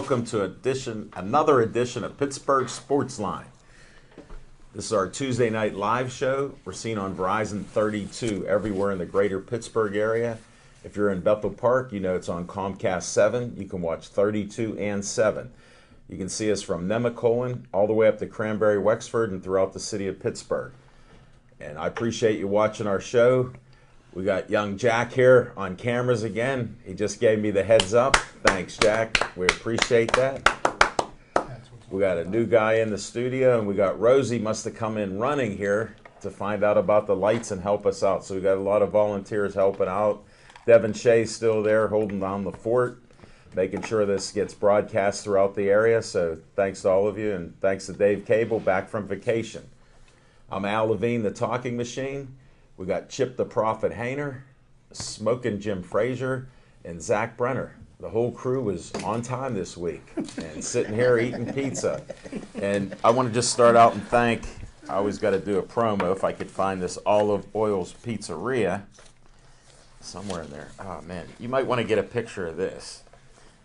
welcome to another edition of Pittsburgh Sports Line. This is our Tuesday night live show. We're seen on Verizon 32 everywhere in the greater Pittsburgh area. If you're in Bethel Park, you know it's on Comcast 7. You can watch 32 and 7. You can see us from Nemacolin all the way up to Cranberry, Wexford, and throughout the city of Pittsburgh. And I appreciate you watching our show. We got young Jack here on cameras again. He just gave me the heads up. Thanks, Jack. We appreciate that. We got a new guy in the studio, and we got Rosie must have come in running here to find out about the lights and help us out. So we got a lot of volunteers helping out. Devin Shea's still there holding down the fort, making sure this gets broadcast throughout the area. So thanks to all of you, and thanks to Dave Cable back from vacation. I'm Al Levine, the talking machine. We got Chip the Prophet Hayner, Smoking Jim Frazier, and Zach Brenner. The whole crew was on time this week and sitting here eating pizza. And I want to just start out and thank, I always got to do a promo if I could find this Olive Oils Pizzeria somewhere in there. Oh, man, you might want to get a picture of this.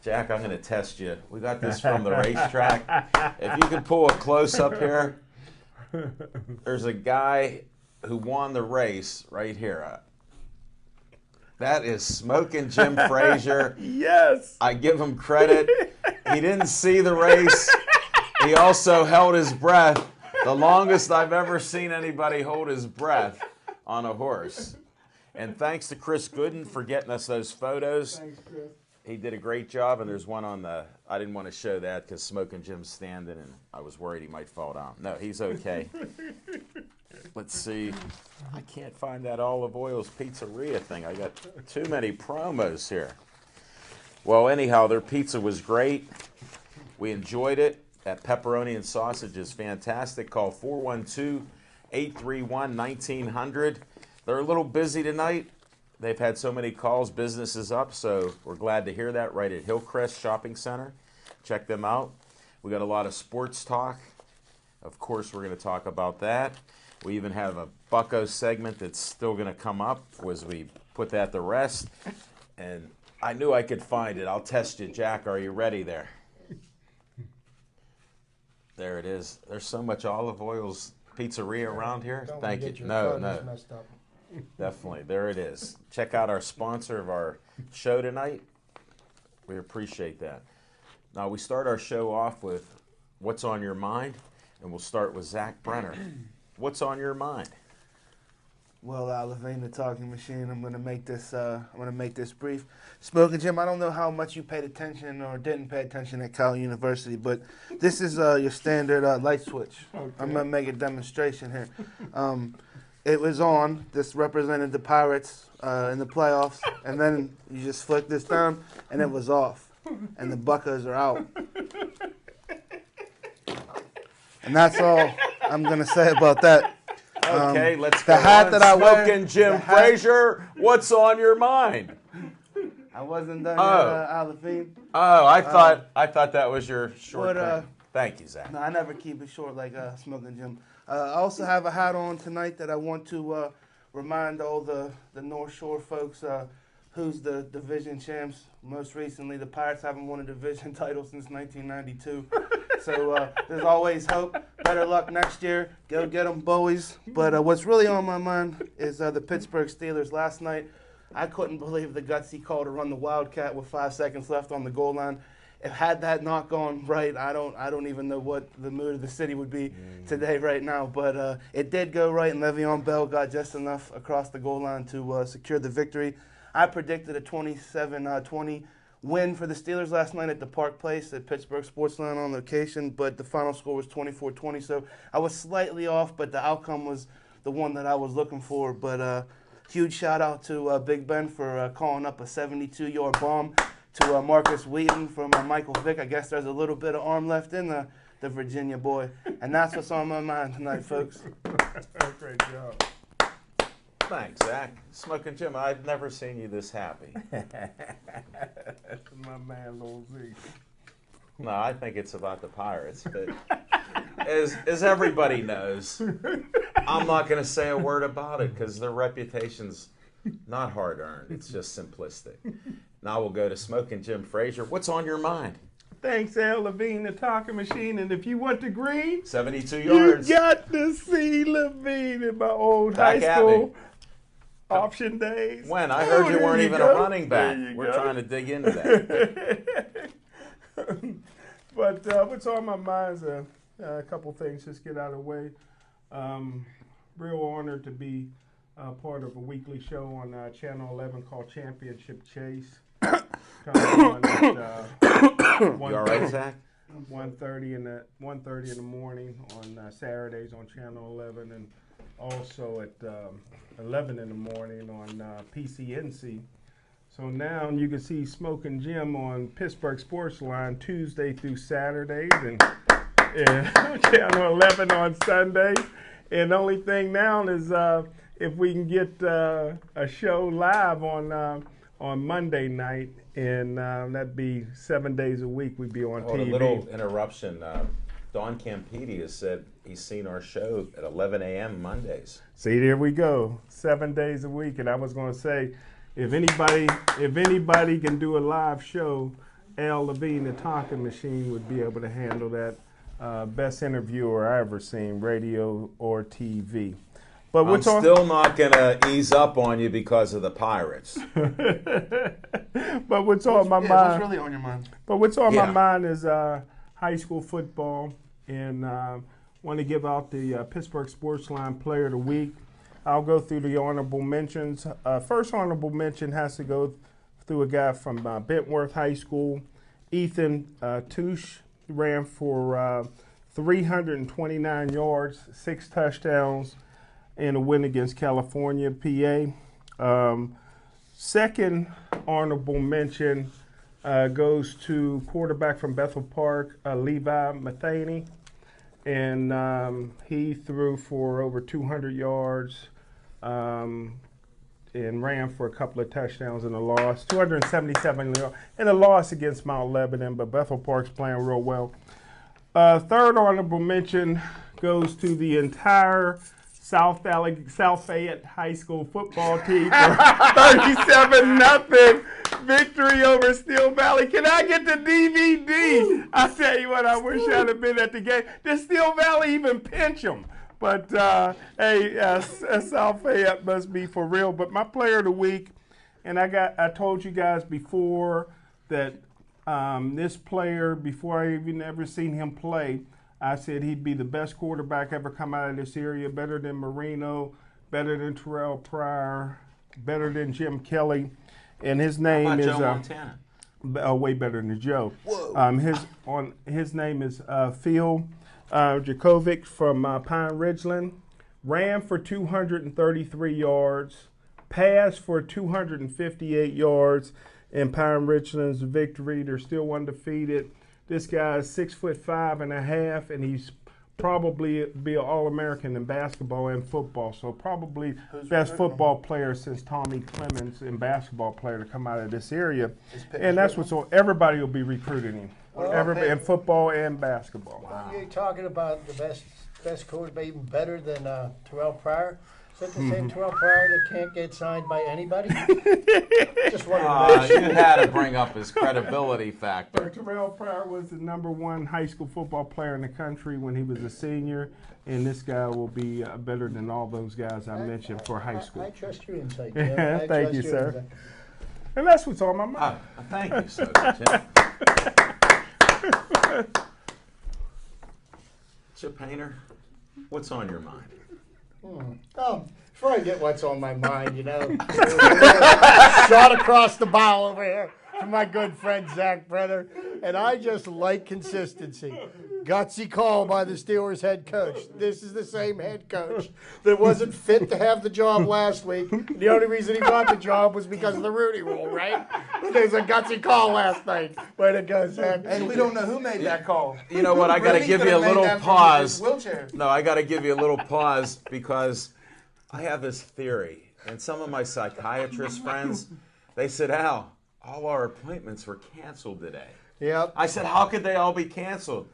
Jack, I'm going to test you. We got this from the racetrack. If you could pull a close-up here, there's a guy who won the race right here. That is Smoking Jim Frazier. Yes. I give him credit. He didn't see the race. He also held his breath. The longest I've ever seen anybody hold his breath on a horse. And thanks to Chris Gooden for getting us those photos. Thanks, Chris. He did a great job, and there's one on the, I didn't want to show that because Smoking Jim's standing, and I was worried he might fall down. No, he's okay. Let's see. I can't find that Olive Oils Pizzeria thing. I got too many promos here. Well, anyhow, their pizza was great. We enjoyed it. That pepperoni and sausage is fantastic. Call 412-831-1900. They're a little busy tonight. They've had so many calls, business is up, so we're glad to hear that right at Hillcrest Shopping Center. Check them out. We got a lot of sports talk. Of course, we're going to talk about that. We even have a Bucko segment that's still going to come up as we put that to rest. And I knew I could find it. I'll test you, Jack. Are you ready there? There it is. There's so much Olive Oils Pizzeria around here. Thank you. No. Definitely. There it is. Check out our sponsor of our show tonight. We appreciate that. Now, we start our show off with What's on Your Mind, and we'll start with Zach Brenner. What's on your mind? Well, Al Levine, the talking machine. I'm gonna make this brief. Smoking Jim, I don't know how much you paid attention or didn't pay attention at Cal University, but this is your standard light switch. Okay. I'm gonna make a demonstration here. It was on. This represented the Pirates in the playoffs, and then you just flick this down, and it was off, and the Buccos are out. And that's all I'm gonna say about that. Okay, let's the go hat on. that I wear. Smoking Jim Frazier, what's on your mind? I wasn't done yet, Al Levine. Oh, I thought that was your short. Thank you, Zach. No, I never keep it short like Smoking Jim. I also have a hat on tonight that I want to remind all the North Shore folks who's the division champs. Most recently, the Pirates haven't won a division title since 1992. So there's always hope. Better luck next year. Go get them, Bowies. But what's really on my mind is the Pittsburgh Steelers. Last night, I couldn't believe the gutsy call to run the Wildcat with 5 seconds left on the goal line. If had that not gone right, I don't even know what the mood of the city would be today right now. But it did go right, and Le'Veon Bell got just enough across the goal line to secure the victory. I predicted a 27-20 win for the Steelers last night at the Park Place at Pittsburgh Sportsline on location, but the final score was 24-20. So I was slightly off, but the outcome was the one that I was looking for. But huge shout out to Big Ben for calling up a 72-yard bomb to Marcus Wheaton from Michael Vick. I guess there's a little bit of arm left in the Virginia boy. And that's what's on my mind tonight, folks. Great job. Thanks, Zach. Smoking Jim, I've never seen you this happy. That's my man, Lil Z. No, I think it's about the Pirates, but as everybody knows, I'm not going to say a word about it because their reputation's not hard-earned. It's just simplistic. Now we'll go to Smoking Jim Frazier. What's on your mind? Thanks, Al Levine, the talking machine. And if you want the green, 72 you yards. got to see Levine in my old Back high at school me. option days. When? I heard you there weren't even go. a running back. There you We're go. trying to dig into that. But what's on my mind is a couple things, just get out of the way. Real honored to be part of a weekly show on Channel 11 called Championship Chase. Comes on at You all right, Zach? 1:30 in the morning on Saturdays on Channel 11, and also at 11 in the morning on PCNC. So now you can see Smoking Jim on Pittsburgh Sports Line Tuesday through Saturdays, and Channel 11 on Sundays. And the only thing now is if we can get a show live on Monday night, and that'd be 7 days a week we'd be on TV. A little interruption. Don Campiti has said he's seen our show at 11 a.m. Mondays. See, there we go, 7 days a week. And I was going to say, if anybody can do a live show, Al Levine, the talking machine, would be able to handle that. Best interviewer I ever seen, radio or TV. But I'm still not going to ease up on you because of the Pirates. But what's on my mind? What's really on your mind? But what's on Yeah. my mind is high school football, and want to give out the Pittsburgh Sports Line Player of the Week. I'll go through the honorable mentions. First honorable mention has to go through a guy from Bentworth High School, Ethan Touche. He ran for 329 yards, 6 touchdowns, in a win against California, PA. Second honorable mention goes to quarterback from Bethel Park, Levi Matheny. And he threw for over 200 yards and ran for a couple of touchdowns in a loss. 277 yards in a loss against Mount Lebanon, but Bethel Park's playing real well. Third honorable mention goes to the entire South Fayette High School football team for 37-0 victory over Steel Valley. Can I get the DVD? I tell you what, I wish I'd have been at the game. Did Steel Valley even pinch them? But South Fayette must be for real. But my player of the week, and I told you guys before that this player, before I even ever seen him play, I said he'd be the best quarterback ever come out of this area, better than Marino, better than Terrell Pryor, better than Jim Kelly. And his name is Joe Montana? Way better than Joe. Whoa. His name is Phil Jakovic from Pine Ridgeland. Ran for 233 yards, passed for 258 yards in Pine Ridgeland's victory. They're still undefeated. This guy is 6'5.5", and he's probably be an All-American in basketball and football. So probably best football player since Tommy Clemens and basketball player to come out of this area. And that's what's on. Everybody will be recruiting him. Everybody in football and basketball. Wow. You're talking about the best quarterback, even better than Terrell Pryor. Is that the same Terrell Pryor that can't get signed by anybody? Just wanted to You had to bring up his credibility factor. Terrell Pryor was the #1 high school football player in the country when he was a senior, and this guy will be better than all those guys I mentioned for high school. I trust your insight, Jim. Thank you, sir. And that's what's on my mind. Thank you, sir. Chip Painter, what's on your mind? Before I get what's on my mind, shot across the bow over here from my good friend Zach Brenner, and I just like consistency. Gutsy call by the Steelers head coach. This is the same head coach that wasn't fit to have the job last week. The only reason he got the job was because of the Rooney Rule, right? There's a gutsy call last night. Way to go, Zach. And we don't know who made that call. You know what? I got to Rooney give you a could've made little that from pause. his wheelchair. No, I got to give you a little pause because I have this theory, and some of my psychiatrist friends, they said, Al, all our appointments were canceled today. Yep. I said, how could they all be canceled?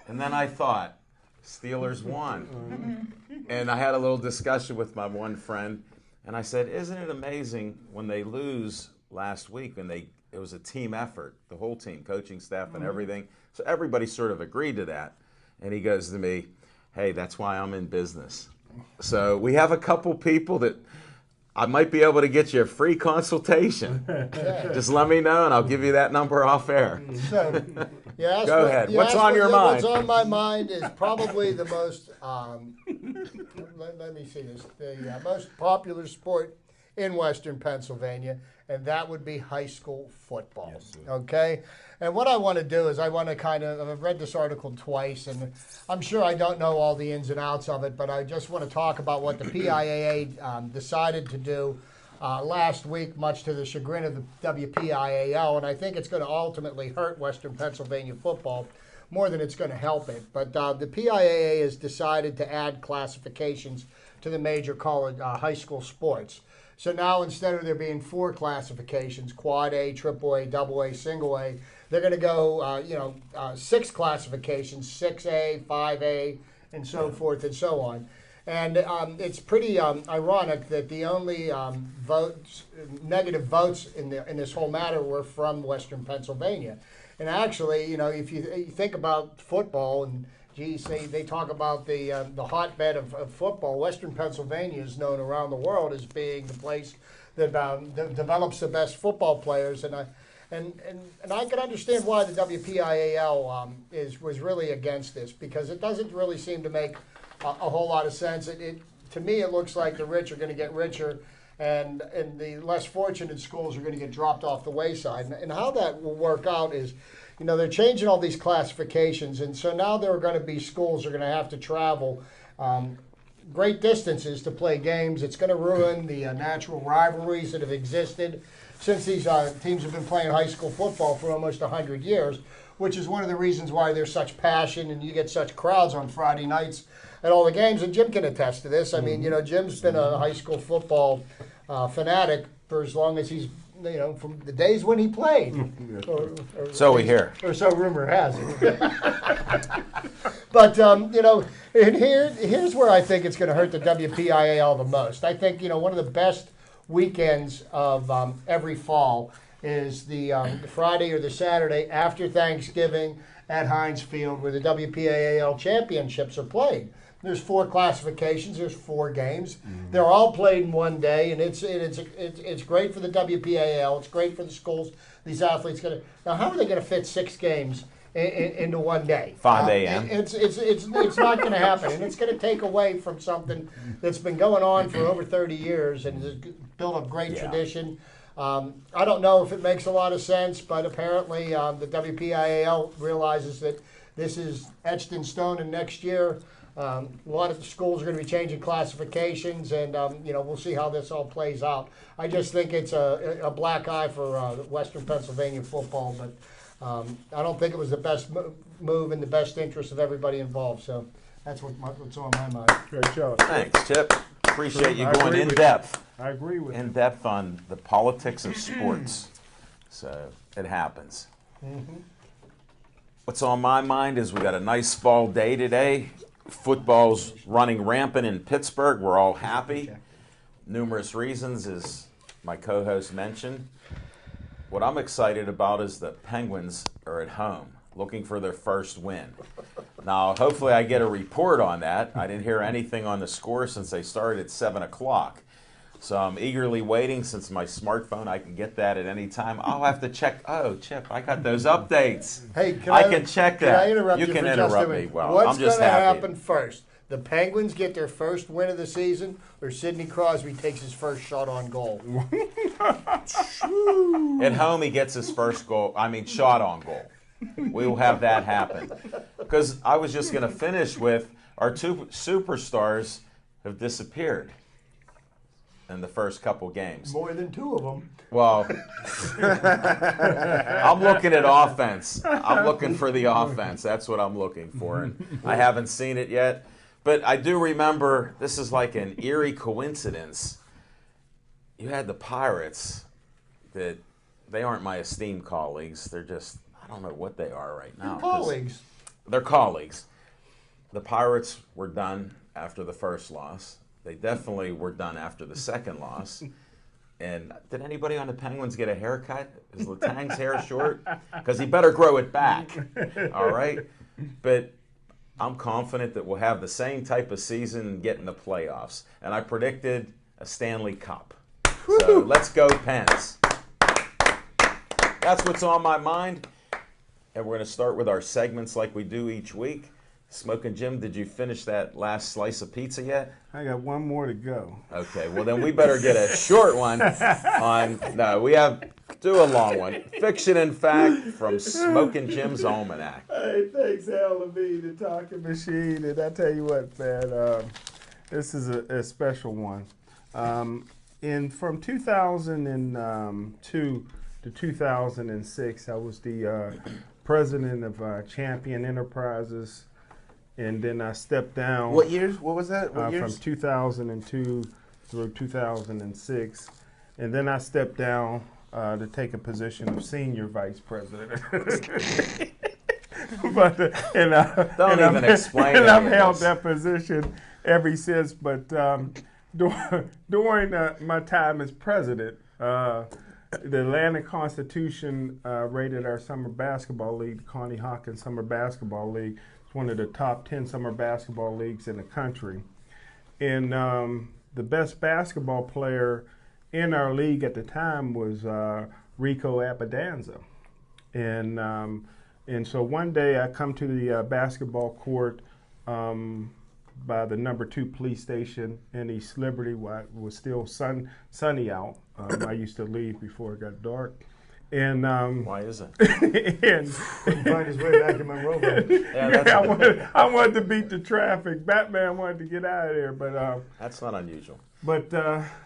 And then I thought, Steelers won. And I had a little discussion with my one friend, and I said, isn't it amazing when they lose last week, when they it was a team effort, the whole team, coaching staff and everything. So everybody sort of agreed to that. And he goes to me, hey, that's why I'm in business. So we have a couple people that I might be able to get you a free consultation. Just let me know, and I'll give you that number off air. So, Go ahead. What's on your mind? What's on my mind is probably the most, let me see this, the most popular sport in Western Pennsylvania, and that would be high school football. Yes, okay? And what I want to do is I want to I've read this article twice, and I'm sure I don't know all the ins and outs of it, but I just want to talk about what the PIAA decided to do last week, much to the chagrin of the WPIAL, and I think it's going to ultimately hurt Western Pennsylvania football more than it's going to help it. But the PIAA has decided to add classifications to the major college high school sports. So now instead of there being 4 classifications, quad A, triple A, double A, single A, they're going to go 6 classifications, 6A, 5A, and so forth and so on. And it's pretty ironic that the only negative votes in this whole matter were from Western Pennsylvania. And actually, if you think about football, and geez, they talk about the hotbed of football. Western Pennsylvania is known around the world as being the place that develops the best football players. And I can understand why the WPIAL was really against this, because it doesn't really seem to make a whole lot of sense. To me, it looks like the rich are going to get richer, and the less fortunate schools are going to get dropped off the wayside. And how that will work out is, they're changing all these classifications, and so now there are going to be schools that are going to have to travel great distances to play games. It's going to ruin the natural rivalries that have existed since these teams have been playing high school football for almost 100 years, which is one of the reasons why there's such passion and you get such crowds on Friday nights at all the games. And Jim can attest to this. I mean, Jim's been a high school football fanatic for as long as he's, from the days when he played. So we hear. Or so rumor has it. But, and here's where I think it's going to hurt the WPIAL the most. I think, one of the best weekends of every fall is the Friday or the Saturday after Thanksgiving at Heinz Field, where the WPIAL championships are played. There's 4 classifications. There's 4 games. Mm-hmm. They're all played in one day, and it's great for the WPIAL. It's great for the schools. These athletes now. How are they going to fit 6 games into one day? 5 a.m. It's not going to happen, and it's going to take away from something that's been going on for over 30 years and has built a great tradition. I don't know if it makes a lot of sense, but apparently the WPIAL realizes that this is etched in stone, and next year a lot of the schools are going to be changing classifications, and we'll see how this all plays out. I just think it's a black eye for Western Pennsylvania football, but I don't think it was the best move in the best interest of everybody involved. So that's what's on my mind. Great job. Thanks, Chip. Appreciate you going in depth. I agree with you. In depth on the politics of sports. So it happens. Mm-hmm. What's on my mind is we got a nice fall day today. Football's running rampant in Pittsburgh. We're all happy. Numerous reasons, as my co-host mentioned. What I'm excited about is the Penguins are at home, looking for their first win. Now, hopefully I get a report on that. I didn't hear anything on the score since they started at 7 o'clock. So I'm eagerly waiting. Since my smartphone, I can get that at any time. I'll have to check. Oh, Chip, I got those updates. Hey, I can check that. Can I interrupt you for can just interrupt a me. minute? Well, What's I'm just going to happy. happen first? The Penguins get their first win of the season, or Sidney Crosby takes his first shot on goal? At home, he gets his first shot on goal. We will have that happen. Because I was just going to finish with our 2 superstars have disappeared in the first couple games. More than 2 of them. Well, I'm looking at offense. I'm looking for the offense. That's what I'm looking for. And I haven't seen it yet. But I do remember, this is like an eerie coincidence. You had the Pirates that they aren't my esteemed colleagues. They're just, I don't know what they are right now. Colleagues. They're colleagues. The Pirates were done after the first loss. They definitely were done after the second loss. And did anybody on the Penguins get a haircut? Is Letang's hair short? Because he better grow it back. All right? But I'm confident that we'll have the same type of season and get in the playoffs. And I predicted a Stanley Cup. So let's go, Pens. That's what's on my mind. And we're going to start with our segments like we do each week. Smoking Jim, did you finish that last slice of pizza yet? I got one more to go. Okay, well then we better get a short one on, do a long one. Fiction and fact from Smoking Jim's Almanac. Hey, thanks, Al Levine, the talking machine. And I tell you what, man, this is a special one. From 2002 to 2006, I was the president of Champion Enterprises. And then I stepped down. What years? What was that? What years? From 2002 through 2006. And then I stepped down to take a position of senior vice president. Don't even explain it. And I've held that position ever since. But during my time as president, the Atlanta Constitution rated our summer basketball league, the Connie Hawkins Summer Basketball League, one of the top 10 summer basketball leagues in the country. And the best basketball player in our league at the time was Rico Abadanza. And so one day I come to the basketball court by the number 2 police station in East Liberty, where it was still sunny out. I used to leave before it got dark. And why is it? And find his way back in Monroeville. I wanted to beat the traffic. Batman wanted to get out of there, but that's not unusual. But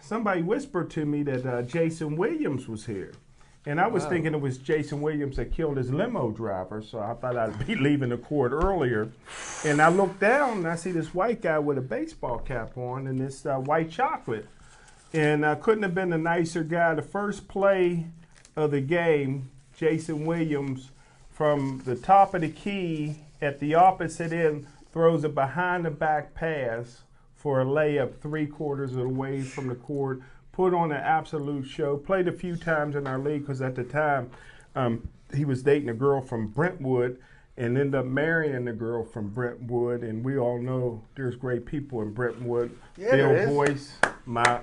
somebody whispered to me that Jason Williams was here, and I was thinking it was Jason Williams that killed his limo driver. So I thought I'd be leaving the court earlier, and I looked down and I see this white guy with a baseball cap on and this white chocolate, and couldn't have been a nicer guy. The first play of the game, Jason Williams, from the top of the key at the opposite end, throws a behind-the-back pass for a layup 3/4 of the way from the court, put on an absolute show, played a few times in our league because at the time he was dating a girl from Brentwood and ended up marrying the girl from Brentwood, and we all know there's great people in Brentwood. Yeah, Bill Boyce, my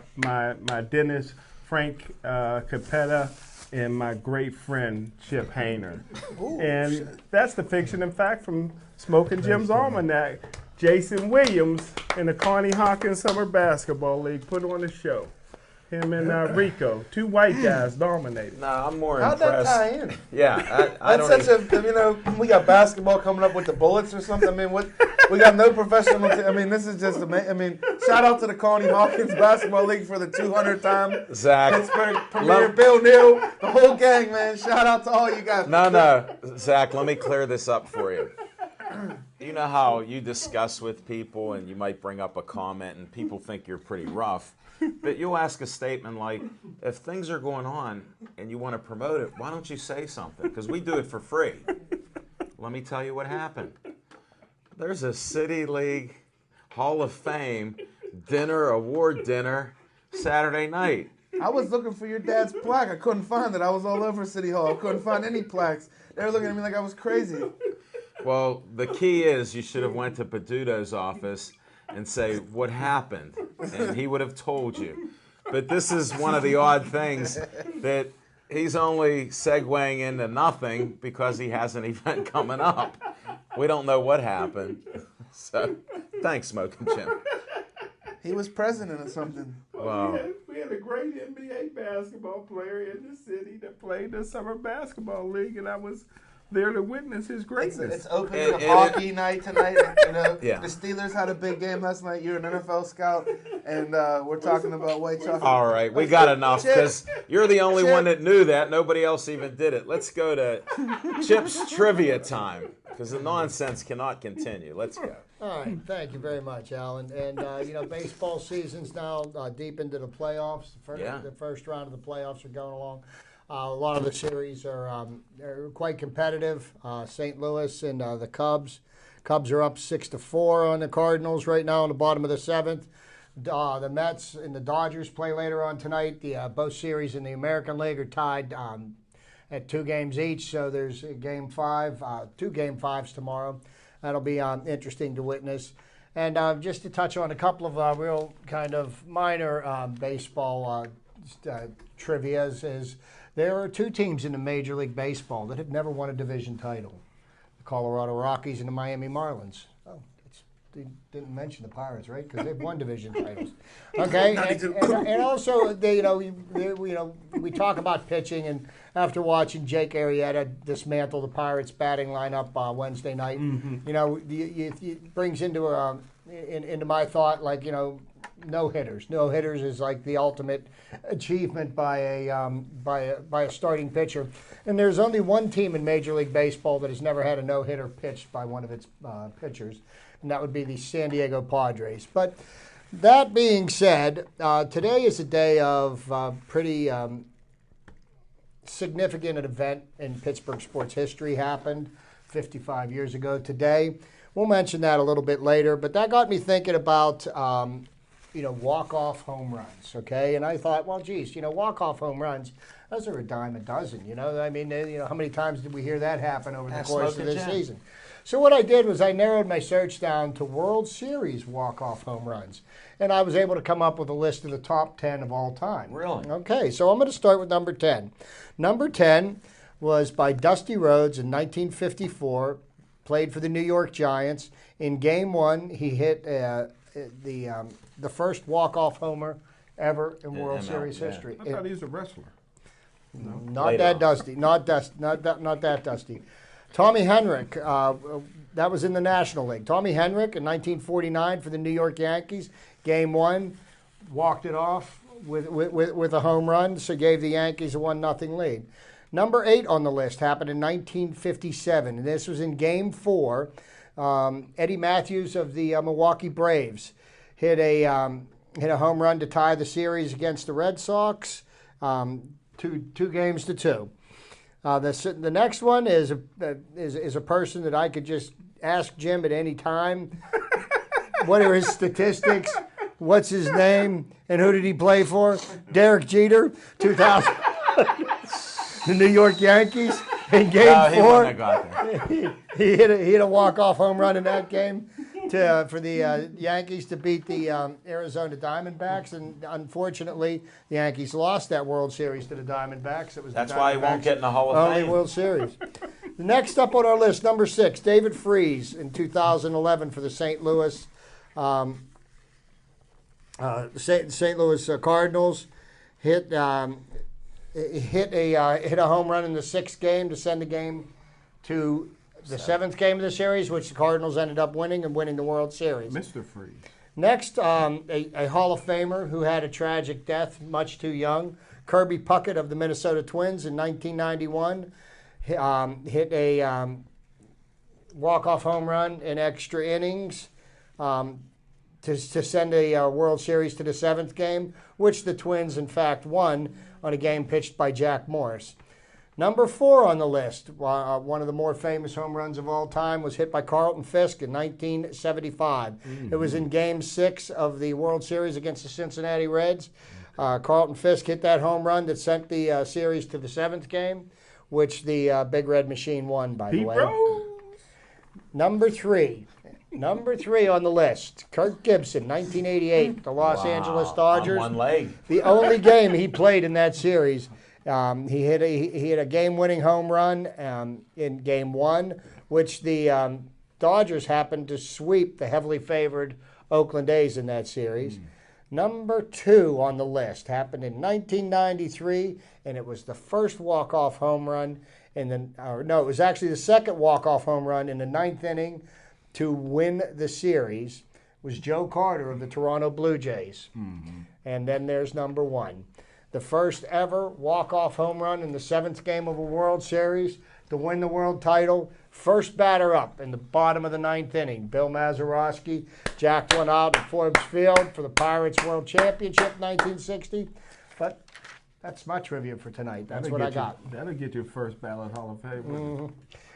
dentist, Frank Capetta, and my great friend, Chip Hayner. Ooh, and that's the fiction and fact from Smoking Jim's Almanac. Jason Williams in the Connie Hawkins Summer Basketball League put on a show. Him and Rico, 2 white guys dominated. Nah, I'm more How'd impressed. that tie in? Yeah, I don't That's such a, we got basketball coming up with the Bullets or something. I mean, we got no professional. This is just amazing. Shout out to the Connie Hawkins Basketball League for the 200th time. Zach, Pittsburgh Premier, Bill Neal, the whole gang, man. Shout out to all you guys. No, Zach, let me clear this up for you. You know how you discuss with people and you might bring up a comment and people think you're pretty rough. But you'll ask a statement like, if things are going on and you want to promote it, why don't you say something? Because we do it for free. Let me tell you what happened. There's a City League Hall of Fame award dinner Saturday night. I was looking for your dad's plaque. I couldn't find it. I was all over City Hall. I couldn't find any plaques. They were looking at me like I was crazy. Well, the key is you should have went to Peduto's office and say, what happened? And he would have told you. But this is one of the odd things that he's only segueing into nothing because he has an event coming up. We don't know what happened. So, thanks, Smoking Jim. He was president or something. Wow. We had a great NBA basketball player in the city that played the Summer Basketball League, and I was there to witness his greatness. It's opening hockey night tonight. Yeah. The Steelers had a big game last night. You're an NFL scout, and we're talking about white chocolate. All right, we got enough because you're the only one that knew that. Nobody else even did it. Let's go to Chip's trivia time because the nonsense cannot continue. Let's go. All right, thank you very much, Alan. And baseball season's now deep into the playoffs. The first round of the playoffs are going along. A lot of the series are quite competitive. St. Louis and the Cubs. Cubs are up 6-4 on the Cardinals right now in the bottom of the 7th. The Mets and the Dodgers play later on tonight. Both series in the American League are tied at 2 games each. So there's Game 5, 2 Game 5s tomorrow. That'll be interesting to witness. And just to touch on a couple of real kind of minor baseball trivias is there are 2 teams in the Major League Baseball that have never won a division title. The Colorado Rockies and the Miami Marlins. Oh, they didn't mention the Pirates, right? Because they've won division titles. Okay, and also we talk about pitching, and after watching Jake Arrieta dismantle the Pirates batting lineup Wednesday night, it brings into my thought no hitters. No hitters is like the ultimate achievement by a starting pitcher. And there's only one team in Major League Baseball that has never had a no hitter pitched by one of its pitchers, and that would be the San Diego Padres. But that being said, today is a day of pretty significant event in Pittsburgh sports history happened 55 years ago today. We'll mention that a little bit later, but that got me thinking about walk-off home runs, okay? And I thought, well, geez, walk-off home runs, those are a dime a dozen, I mean, how many times did we hear that happen over the course of this season? So what I did was I narrowed my search down to World Series walk-off home runs, and I was able to come up with a list of the top 10 of all time. Really? Okay, so I'm going to start with number 10. Number 10 was by Dusty Rhodes in 1954, played for the New York Giants. In Game 1, he hit the first walk-off homer ever in World Series history. I thought he was a wrestler. No. Not that dusty. Not that dusty. Tommy Henrich, that was in the National League. Tommy Henrich in 1949 for the New York Yankees. Game 1, walked it off with a home run, so gave the Yankees a 1-0 lead. Number 8 on the list happened in 1957, and this was in Game 4. Eddie Matthews of the Milwaukee Braves hit a home run to tie the series against the Red Sox, 2 games to 2. The next one is a person that I could just ask Jim at any time. What are his statistics? What's his name? And who did he play for? Derek Jeter, 2000. The New York Yankees in Game 4. He hit a walk-off home run in that game for the Yankees to beat the Arizona Diamondbacks, and unfortunately, the Yankees lost that World Series to the Diamondbacks. That's why he won't get in the Hall of Fame. Only World Series. The next up on our list, number 6, David Freese in 2011 for the St. Louis Cardinals. Hit a home run in the 6th game to send the game to the 7th game of the series, which the Cardinals ended up winning and winning the World Series. Mr. Freeze. Next, a Hall of Famer who had a tragic death, much too young, Kirby Puckett of the Minnesota Twins in 1991, hit a walk-off home run in extra innings to send a World Series to the 7th game, which the Twins, in fact, won on a game pitched by Jack Morris. Number 4 on the list, one of the more famous home runs of all time, was hit by Carlton Fisk in 1975. It was in Game 6 of the World Series against the Cincinnati Reds. Carlton Fisk hit that home run that sent the series to the 7th game, which the Big Red Machine won, by the way. Number 3 on the list, Kirk Gibson, 1988, the Los Angeles Dodgers. On one leg. The only game he played in that series. He hit a game-winning home run in Game 1, which the Dodgers happened to sweep the heavily favored Oakland A's in that series. Number 2 on the list happened in 1993, and it was the first walk-off home run it was actually the second walk-off home run in the 9th inning to win the series. Was Joe Carter of the Toronto Blue Jays. And then there's number 1. The first ever walk-off home run in the 7th game of a World Series to win the world title. First batter up in the bottom of the 9th inning. Bill Mazeroski jacked one out at Forbes Field for the Pirates World Championship 1960. But that's my trivia for tonight. That's what I got. That'll get your first ballot Hall of Fame.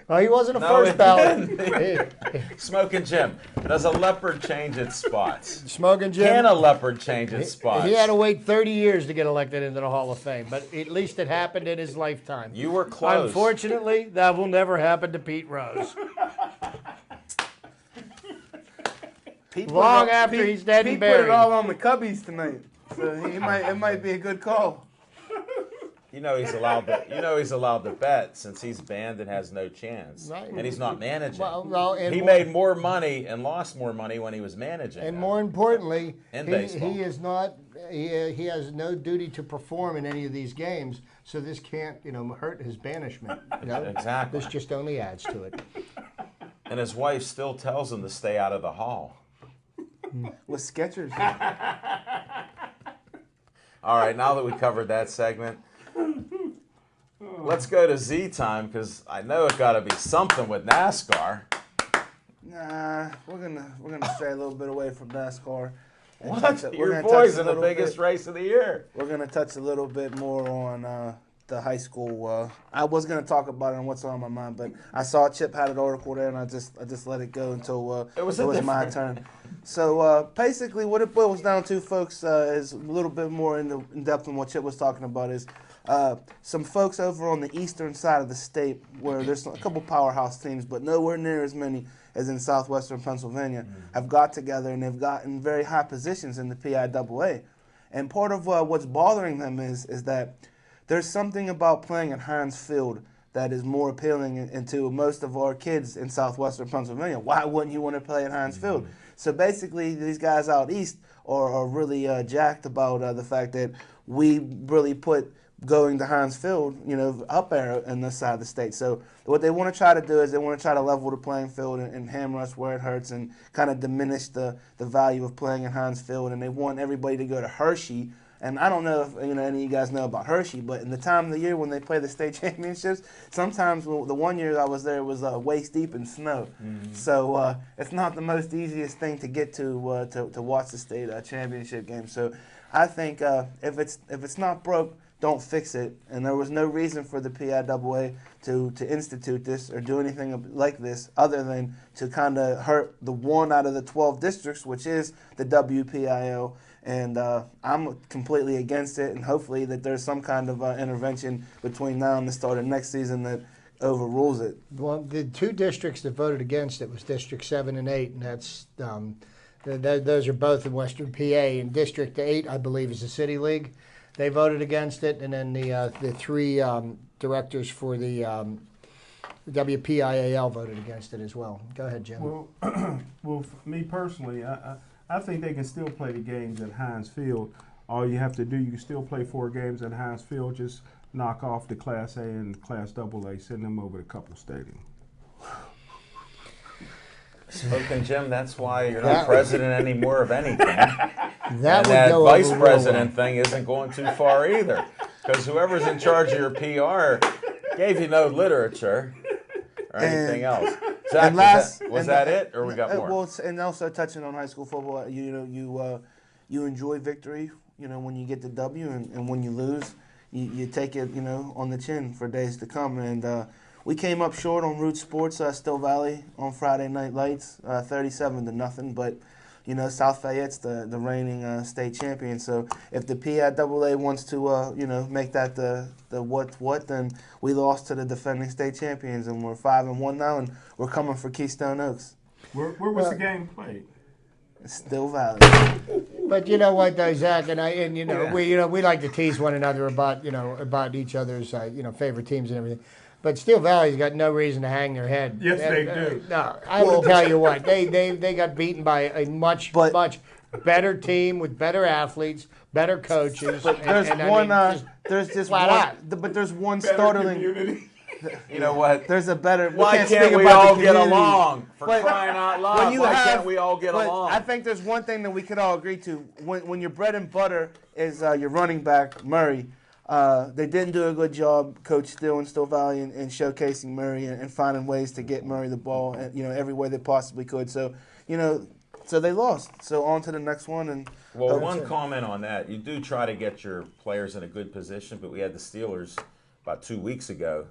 Well, he wasn't a No, first it ballot. didn't. Smoking Jim. Does a leopard change its spots? Smoking Jim. Can a leopard change its spots? He had to wait 30 years to get elected into the Hall of Fame, but at least it happened in his lifetime. You were close. Unfortunately, that will never happen to Pete Rose. Long after he's dead and Pete put buried. it all on the Cubbies tonight, so it might be a good call. You know he's allowed to. You know he's allowed to bet since he's banned and has no chance, Right. and he's not managing. And He made more money and lost more money when he was managing. And more importantly, In baseball. he is not. He has no duty to perform in any of these games, so this can't, hurt his banishment. Exactly. This just only adds to it. And his wife still tells him to stay out of the hall. With Skechers. All right, now that we covered that segment, let's go to Z time because I know it got to be something with NASCAR. Nah, we're gonna stray a little bit away from NASCAR. and What? touch it- we're Your gonna boys touch a in the little biggest bit- race of the year. We're gonna touch a little bit more on the high school. I was gonna talk about it and what's on my mind, but I saw Chip had an article there, and I just let it go until It was my turn. So basically, what it boils down to, folks, is a little bit more in depth than what Chip was talking about. Is some folks over on the eastern side of the state where there's a couple powerhouse teams, but nowhere near as many as in southwestern Pennsylvania, have got together and they've gotten very high positions in the PIAA. And part of what's bothering them is that there's something about playing at Heinz Field that is more appealing into most of our kids in southwestern Pennsylvania. Why wouldn't you want to play at Heinz Field? So basically, these guys out east are really jacked about the fact that we really put going to Heinz Field, up there in this side of the state. So what they want to try to do is they want to try to level the playing field and hammer us where it hurts and kind of diminish the value of playing at Heinz Field. And they want everybody to go to Hershey. And I don't know if any of you guys know about Hershey, but in the time of the year when they play the state championships, sometimes the one year I was there, it was waist deep in snow. So it's not the most easiest thing to get to watch the state championship game. So I think if it's not broke, don't fix it. And there was no reason for the PIAA to institute this or do anything like this other than to kind of hurt the one out of the 12 districts, which is the WPIL. And I'm completely against it, and hopefully that there's some kind of intervention between now and the start of next season that overrules it. Well, the two districts that voted against it was District 7 and 8, and that's those are both in Western PA. And District 8, I believe, is the City League. They voted against it, and then the three directors for the WPIAL voted against it as well. Go ahead, Jim. Well, for me personally, I think they can still play the games at Heinz Field. All you have to do, you can still play 4 games at Heinz Field. Just knock off the Class A and Class AA, send them over to Couple Stadium. Spoken Jim, that's why you're not president anymore of anything. That That go vice over real president thing isn't going too far either. Because whoever's in charge of your PR gave you no literature or anything else. Zach, was that it, or we got more? Well, and also touching on high school football, you enjoy victory. When you get the W, and when you lose, you take it, on the chin for days to come. And we came up short on Root Sports, Still Valley, on Friday Night Lights, 37-0. But South Fayette's the reigning state champion. So if the PIAA wants to, make that the what, then we lost to the defending state champions, and we're 5-1 now, and we're coming for Keystone Oaks. Where was the game played? Still Valley. But you know what, though, Zach, we like to tease one another about each other's favorite teams and everything. But Steel Valley's got no reason to hang their head. Yes, they do. No, I will tell you what, they got beaten by a much better team with better athletes, better coaches. But there's there's one startling. You know what? There's a better. Why can't we all get along? For crying out loud, why can't we all get along? I think there's one thing that we could all agree to. When your bread and butter is your running back, Murray, they didn't do a good job, Coach Still and Still Valley, in showcasing Murray and finding ways to get Murray the ball, every way they possibly could. So, so they lost. So on to the next one. And well, one comment on that: you do try to get your players in a good position, but we had the Steelers about 2 weeks ago.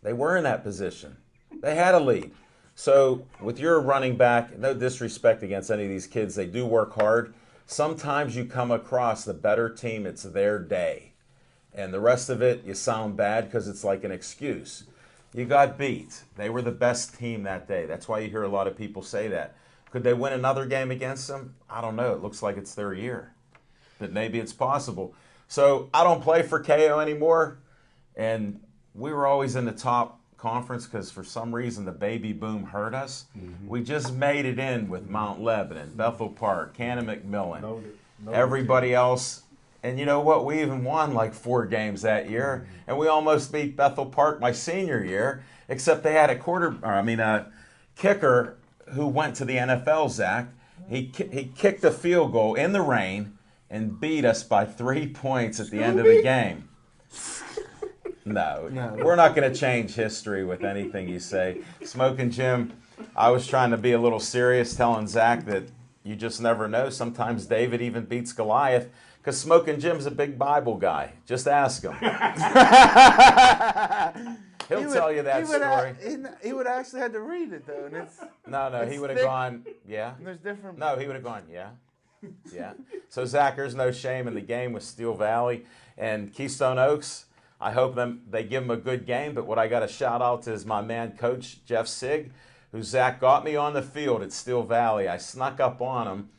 They were in that position. They had a lead. So with your running back, no disrespect against any of these kids, they do work hard. Sometimes you come across the better team, it's their day. And the rest of it, you sound bad because it's like an excuse. You got beat. They were the best team that day. That's why you hear a lot of people say that. Could they win another game against them? I don't know. It looks like it's their year. But maybe it's possible. So I don't play for KO anymore. And we were always in the top conference because for some reason the baby boom hurt us. We just made it in with Mount Lebanon, Bethel Park, Cannon McMillan, everybody else. And you know what? We even won like 4 games that year, and we almost beat Bethel Park my senior year. Except they had a kicker who went to the NFL. Zach, he kicked a field goal in the rain and beat us by 3 points at the end of the game. No, we're not going to change history with anything you say. Smoking Jim, I was trying to be a little serious, telling Zach that you just never know. Sometimes David even beats Goliath because Smoking Jim's a big Bible guy. Just ask him. He'll tell you that story. He would actually have to read it, though. And No, he would have gone, yeah. There's different. No, he would have gone, yeah. Yeah. So, Zach, there's no shame in the game with Steel Valley and Keystone Oaks. I hope they give him a good game, but what I got to shout out to is my man, Coach Jeff Sig, who Zach got me on the field at Steel Valley. I snuck up on him,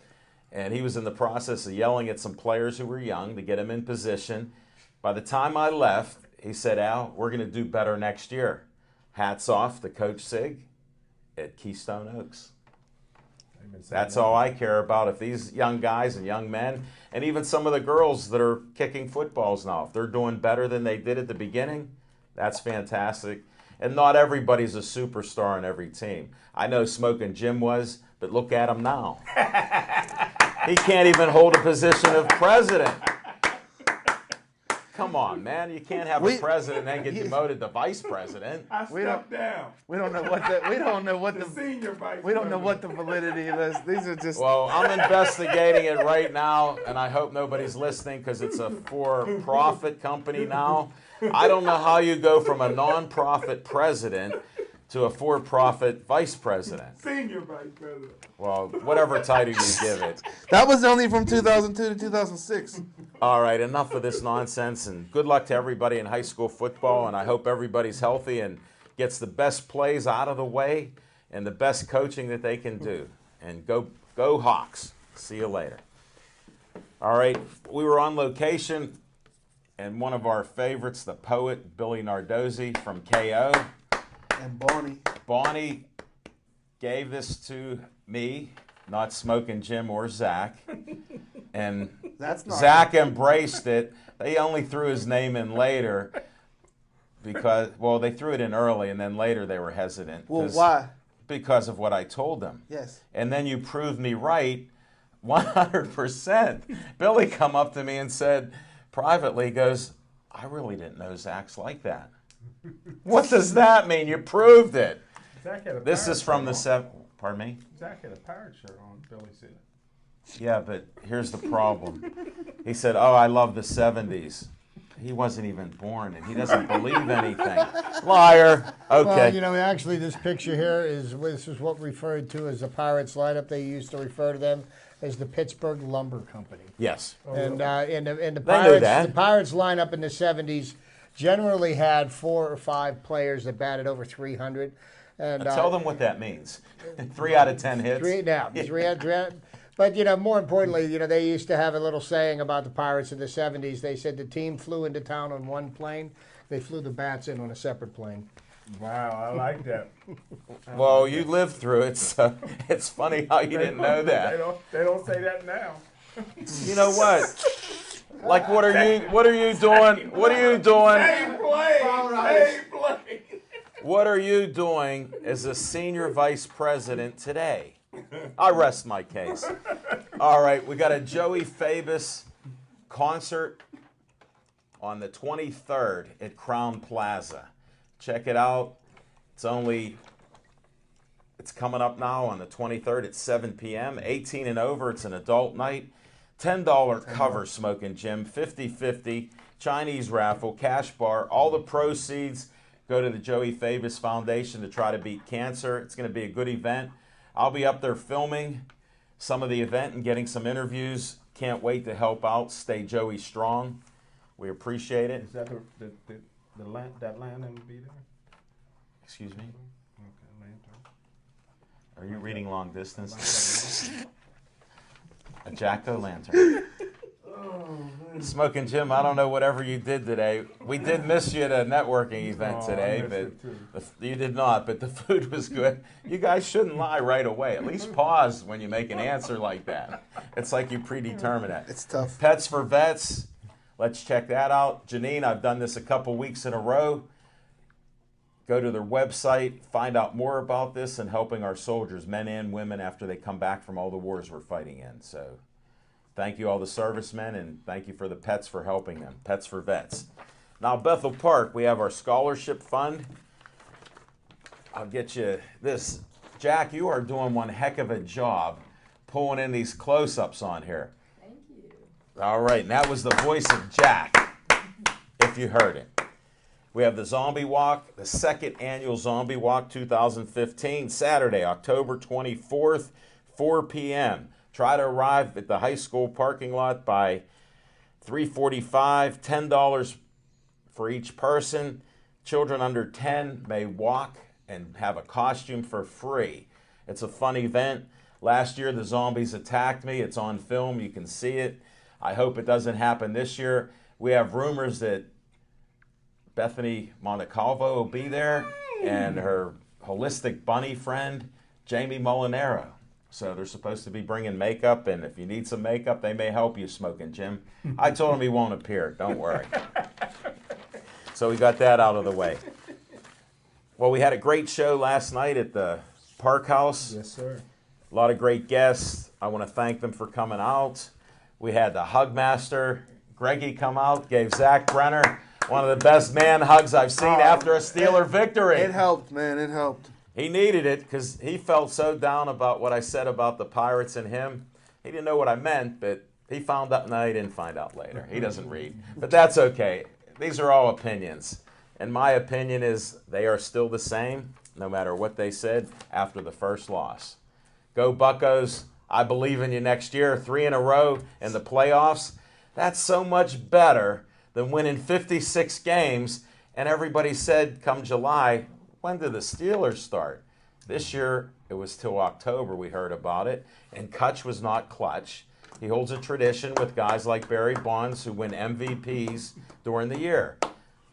and he was in the process of yelling at some players who were young to get him in position. By the time I left, he said, Al, we're going to do better next year. Hats off to Coach Sig at Keystone Oaks. That's all I care about. If these young guys and young men, and even some of the girls that are kicking footballs now, if they're doing better than they did at the beginning, that's fantastic. And not everybody's a superstar on every team. I know Smoking Jim was, but look at him now. He can't even hold a position of president. Come on, man. You can't have a president and then get demoted to vice president. I stepped down. We don't know what the Senior vice we don't know what the validity is. These are just. Well, I'm investigating it right now, and I hope nobody's listening because it's a for-profit company now. I don't know how you go from a non-profit president to a for-profit vice president. Senior vice president. Well, whatever title you give it. That was only from 2002 to 2006. All right, enough of this nonsense, and good luck to everybody in high school football, and I hope everybody's healthy and gets the best plays out of the way and the best coaching that they can do. And go Hawks. See you later. All right, we were on location, and one of our favorites, the poet, Billy Nardozzi from KO. And Bonnie gave this to me, not Smoking Jim or Zach. And Zach embraced it. They only threw his name in later because, well, they threw it in early, and then later they were hesitant. Well, why? Because of what I told them. Yes. And then you proved me right 100%. Billy come up to me and said privately, goes, I really didn't know Zach's like that. What does that mean? You proved it. This is from the Pardon me? Zach had a pirate shirt on, Billy said. Yeah, but here's the problem. He said, oh, I love the 70s. He wasn't even born, and he doesn't believe anything. Liar. Okay. Well, actually, this picture here is what referred to as the Pirates lineup. They used to refer to them as the Pittsburgh Lumber Company. Yes. And the Pirates lineup in the 70s generally had 4 or 5 players that batted over 300. And tell them what that means. 3 out of 10 hits. 3 out. But, more importantly, they used to have a little saying about the Pirates in the 70s. They said the team flew into town on one plane. They flew the bats in on a separate plane. Wow, I like that. Well, you lived through it, so it's funny how you didn't know that. They don't say that now. You know what? Like, what are you doing? What are you doing? Same play. What are you doing as a senior vice president today? I rest my case. All right, we got a Joey Fabus concert on the 23rd at Crown Plaza. Check it out. It's coming up now on the 23rd at 7 p.m. 18 and over, it's an adult night. $10 cover, Smoking Jim, 50-50, Chinese raffle, cash bar. All the proceeds go to the Joey Favis Foundation to try to beat cancer. It's going to be a good event. I'll be up there filming some of the event and getting some interviews. Can't wait to help out. Stay Joey strong. We appreciate it. Is that the land, that land that would be there? Excuse me? Okay, lantern. Are you reading long distance? A jack-o'-lantern. Smoking Jim, I don't know whatever you did today. We did miss you at a networking event Oh, I today, missed it too. but you did not. But the food was good. You guys shouldn't lie right away. At least pause when you make an answer like that. It's like you predetermine it. It's tough. Pets for Vets. Let's check that out. Janine, I've done this a couple weeks in a row. Go to their website, find out more about this and helping our soldiers, men and women, after they come back from all the wars we're fighting in. So thank you all the servicemen, and thank you for the pets for helping them. Pets for Vets. Now, Bethel Park, we have our scholarship fund. I'll get you this. Jack, you are doing one heck of a job pulling in these close-ups on here. Thank you. All right, and that was the voice of Jack, if you heard it. We have the Zombie Walk, the second annual Zombie Walk 2015, Saturday, October 24th, 4 p.m. Try to arrive at the high school parking lot by 3:45, $10 for each person. Children under 10 may walk and have a costume for free. It's a fun event. Last year, the zombies attacked me. It's on film. You can see it. I hope it doesn't happen this year. We have rumors that Bethany Montecalvo will be there and her holistic bunny friend, Jamie Molinaro. So they're supposed to be bringing makeup, and if you need some makeup, they may help you, Smoking Jim. I told him he won't appear. Don't worry. So we got that out of the way. Well, we had a great show last night at the Park House. Yes, sir. A lot of great guests. I want to thank them for coming out. We had the Hug Master, Greggy, come out, gave Zach Brenner one of the best man hugs I've seen after a Steeler victory. It helped, man. It helped. He needed it because he felt so down about what I said about the Pirates and him. He didn't know what I meant, but he found out. No, he didn't find out later. He doesn't read. But that's okay. These are all opinions. And my opinion is they are still the same, no matter what they said after the first loss. Go Buccos. I believe in you next year. 3 in a row in the playoffs. That's so much better than winning 56 games. And everybody said come July, when do the Steelers start? This year, it was till October we heard about it. And Kutch was not clutch. He holds a tradition with guys like Barry Bonds who win MVPs during the year.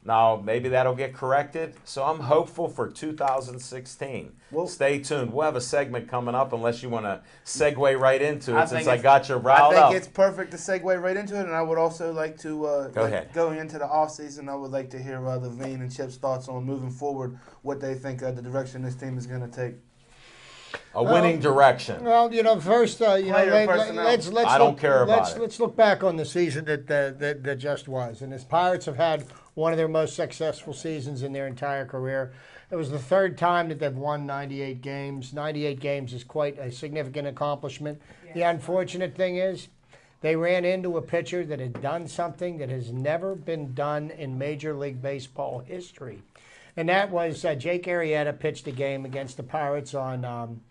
Now, maybe that'll get corrected. So I'm hopeful for 2016. Well, stay tuned. We'll have a segment coming up unless you want to segue right into it since I it's- got you riled I up. think it's perfect to segue right into it, and I would also like to Go ahead. Going into the off season, I would like to hear Levine and Chip's thoughts on moving forward, what they think the direction this team is going to take. A winning direction. Well, first, Player personnel. let's I don't look, care about let's, it. Let's look back on the season that just was. And his Pirates have had one of their most successful seasons in their entire career. It was the third time that they've won 98 games. 98 games is quite a significant accomplishment. The unfortunate thing is they ran into a pitcher that had done something that has never been done in Major League Baseball history. And that was Jake Arrieta pitched a game against the Pirates on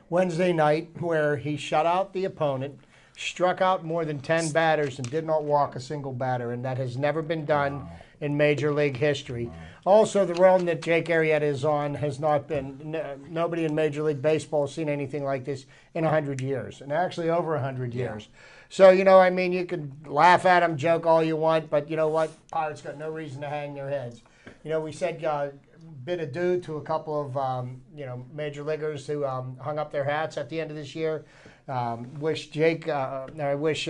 Wednesday night where he shut out the opponent, struck out more than 10 batters, and did not walk a single batter. And that has never been done in Major League history. Also, the run that Jake Arrieta is on has not been, nobody in Major League Baseball has seen anything like this in 100 years, and actually over 100 years. So, you can laugh at him, joke all you want, but you know what? Pirates got no reason to hang their heads. We said bid adieu to a couple of major leaguers who hung up their hats at the end of this year. Wish Jake, I wish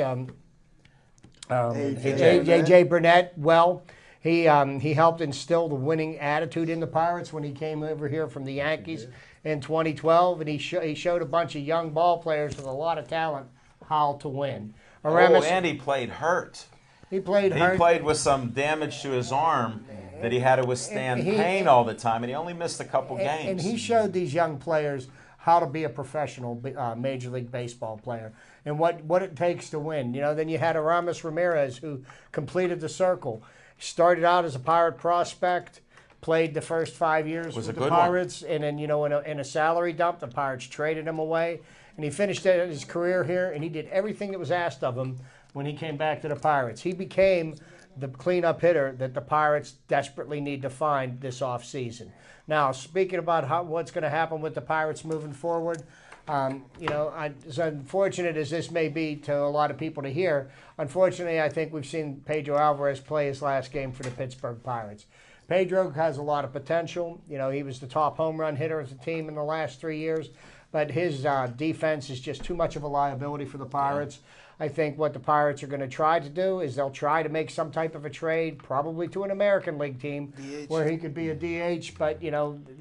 AJ Burnett well. He helped instill the winning attitude in the Pirates when he came over here from the Yankees in 2012, and he showed a bunch of young ball players with a lot of talent how to win. And he played hurt. He played He hurt. played with some damage to his arm that he had to withstand pain all the time, and he only missed a couple games. And he showed these young players how to be a professional Major League Baseball player and what it takes to win. Then you had Aramis Ramirez, who completed the circle. Started out as a Pirate prospect, played the first 5 years Was with a the good one. Pirates, and then in a salary dump, the Pirates traded him away, and he finished his career here, and he did everything that was asked of him when he came back to the Pirates. He became the cleanup hitter that the Pirates desperately need to find this offseason. Now, speaking about what's going to happen with the Pirates moving forward, as unfortunate as this may be to a lot of people to hear, unfortunately, I think we've seen Pedro Alvarez play his last game for the Pittsburgh Pirates. Pedro has a lot of potential. He was the top home run hitter as a team in the last 3 years, but his defense is just too much of a liability for the Pirates. I think what the Pirates are going to try to do is they'll try to make some type of a trade, probably to an American League team, DH. where he could be a DH. But you